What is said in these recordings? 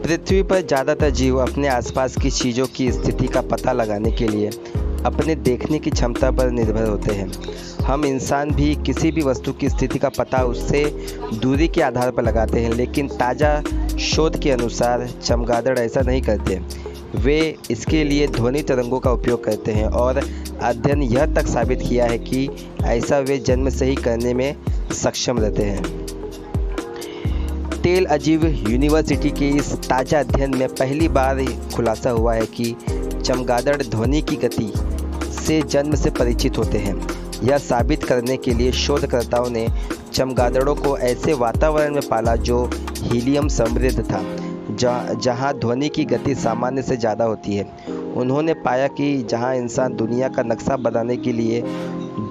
पृथ्वी पर ज़्यादातर जीव अपने आसपास की चीज़ों की स्थिति का पता लगाने के लिए अपने देखने की क्षमता पर निर्भर होते हैं। हम इंसान भी किसी भी वस्तु की स्थिति का पता उससे दूरी के आधार पर लगाते हैं, लेकिन ताज़ा शोध के अनुसार चमगादड़ ऐसा नहीं करते। वे इसके लिए ध्वनि तरंगों का उपयोग करते हैं और अध्ययन यह तक साबित किया है कि ऐसा वे जन्म से ही करने में सक्षम रहते हैं। टेल अजीव यूनिवर्सिटी के इस ताज़ा अध्ययन में पहली बार खुलासा हुआ है कि चमगादड़ ध्वनि की गति से जन्म से परिचित होते हैं। यह साबित करने के लिए शोधकर्ताओं ने चमगादड़ों को ऐसे वातावरण में पाला जो हीलियम समृद्ध था, जहां ध्वनि की गति सामान्य से ज़्यादा होती है। उन्होंने पाया कि जहां इंसान दुनिया का नक्शा बनाने के लिए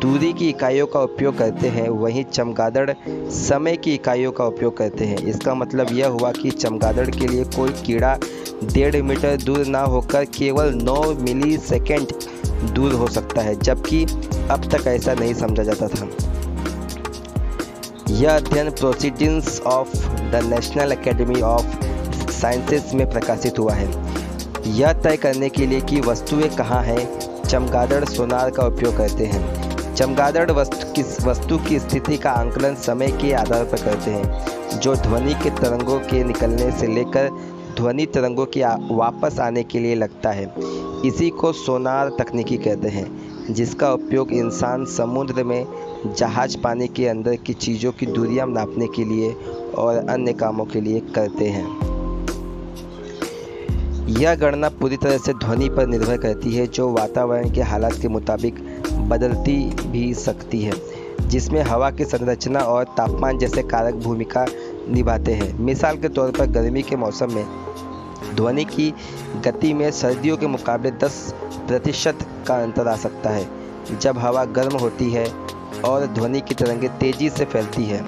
दूरी की इकाइयों का उपयोग करते हैं, वहीं चमगादड़ समय की इकाइयों का उपयोग करते हैं। इसका मतलब यह हुआ कि चमगादड़ के लिए कोई कीड़ा 1.5 मीटर दूर ना होकर केवल 9 मिलीसेकंड दूर हो सकता है, जबकि अब तक ऐसा नहीं समझा जाता था। यह अध्ययन proceedings of the national academy of sciences में प्रकाशित हुआ है। यह तय करने के लिए कि वस्तुएं कहाँ हैं, चमगादड़ सोनार का उपयोग करते हैं। चमगादड़ वस्तु की स्थिति का आंकलन समय के आधार पर करते हैं, जो ध्वनि के तरंगों के निकलने से लेकर ध्वनि तरंगों के वापस आने के लिए लगता है। इसी को सोनार तकनीकी कहते हैं, जिसका उपयोग इंसान समुद्र में जहाज, पानी के अंदर की चीज़ों की दूरियां नापने के लिए और अन्य कामों के लिए करते हैं। यह गणना पूरी तरह से ध्वनि पर निर्भर करती है, जो वातावरण के हालात के मुताबिक बदलती भी सकती है, जिसमें हवा की संरचना और तापमान जैसे कारक भूमिका निभाते हैं। मिसाल के तौर पर गर्मी के मौसम में ध्वनि की गति में सर्दियों के मुकाबले 10% का अंतर आ सकता है, जब हवा गर्म होती है और ध्वनि की तरंगें तेज़ी से फैलती है।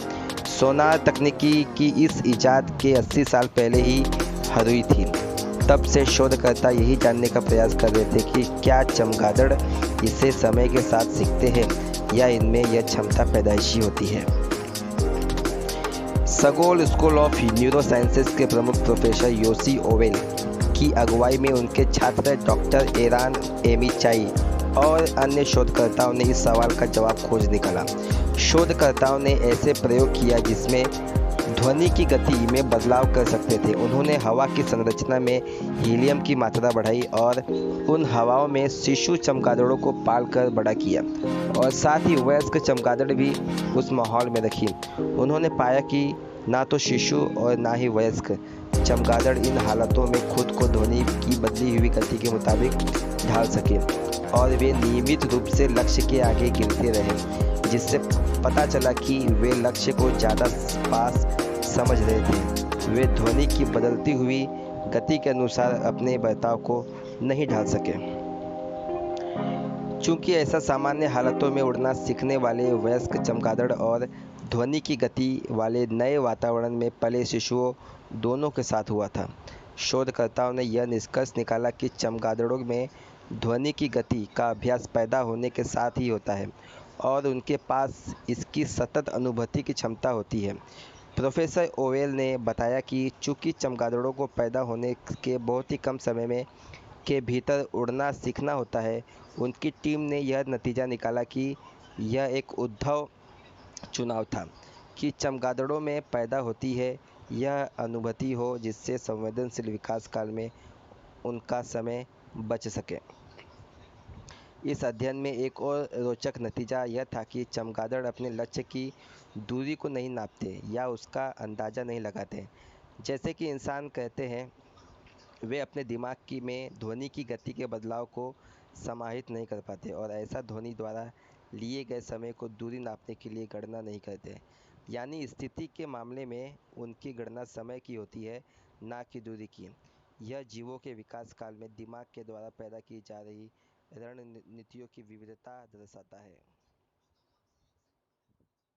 सोनार तकनीकी की इस इजाद के 80 साल पहले ही हुई थी। तब से शोधकर्ता यही जानने का प्रयास कर रहे थे कि क्या चमगादड़ इसे समय के साथ सीखते हैं या इनमें यह क्षमता पैदाइशी होती है। सगोल स्कूल ऑफ न्यूरोसाइंसेस के प्रमुख प्रोफेसर योसी ओवेल की अगुवाई में उनके छात्र डॉक्टर एरान एमिचाई और अन्य शोधकर्ताओं ने इस सवाल का जवाब खोज निकाला। शोधकर्ताओं ने ऐसे प्रयोग किया जिसमें ध्वनि की गति में बदलाव कर सकते थे। उन्होंने हवा की संरचना में हीलियम की मात्रा बढ़ाई और उन हवाओं में शिशु चमगादड़ों को पालकर बड़ा किया, और साथ ही वयस्क चमगादड़ भी उस माहौल में रखी। उन्होंने पाया कि ना तो शिशु और ना ही वयस्क चमगादड़ इन हालतों में खुद को ध्वनि की बदली हुई गति के मुताबिक ढाल सके, और वे नियमित रूप से लक्ष्य के आगे गिरते रहे, जिससे पता चला कि वे लक्ष्य को ज़्यादा पास समझ रहे थे। वे ध्वनि की बदलती हुई गति के अनुसार अपने बर्ताव को नहीं ढाल सके। चूंकि ऐसा सामान्य हालतों में उड़ना सीखने वाले वयस्क चमगादड़ और ध्वनि की गति वाले नए वातावरण में पले शिशुओं दोनों के साथ हुआ था, शोधकर्ताओं ने यह निष्कर्ष निकाला कि चमगादड़ों में ध्वनि की गति का अभ्यास पैदा होने के साथ ही होता है और उनके पास इसकी सतत अनुभूति की क्षमता होती है। प्रोफेसर ओवेल ने बताया कि चूंकि चमगादड़ों को पैदा होने के बहुत ही कम समय में के भीतर उड़ना सीखना होता है, उनकी टीम ने यह नतीजा निकाला कि यह एक उद्धव चुनाव था कि चमगादड़ों में पैदा होती है यह अनुभूति हो, जिससे संवेदनशील विकास काल में उनका समय बच सके। इस अध्ययन में एक और रोचक नतीजा यह था कि चमगादड़ अपने लक्ष्य की दूरी को नहीं नापते या उसका अंदाज़ा नहीं लगाते। जैसे कि इंसान कहते हैं, वे अपने दिमाग में ध्वनि की गति के बदलाव को समाहित नहीं कर पाते और ऐसा ध्वनि द्वारा लिए गए समय को दूरी नापने के लिए गणना नहीं करते। यानी स्थिति के मामले में उनकी गणना समय की होती है, ना कि दूरी की। यह जीवों के विकास काल में दिमाग के द्वारा पैदा की जा रही रणनीतियों की विविधता दर्शाता है।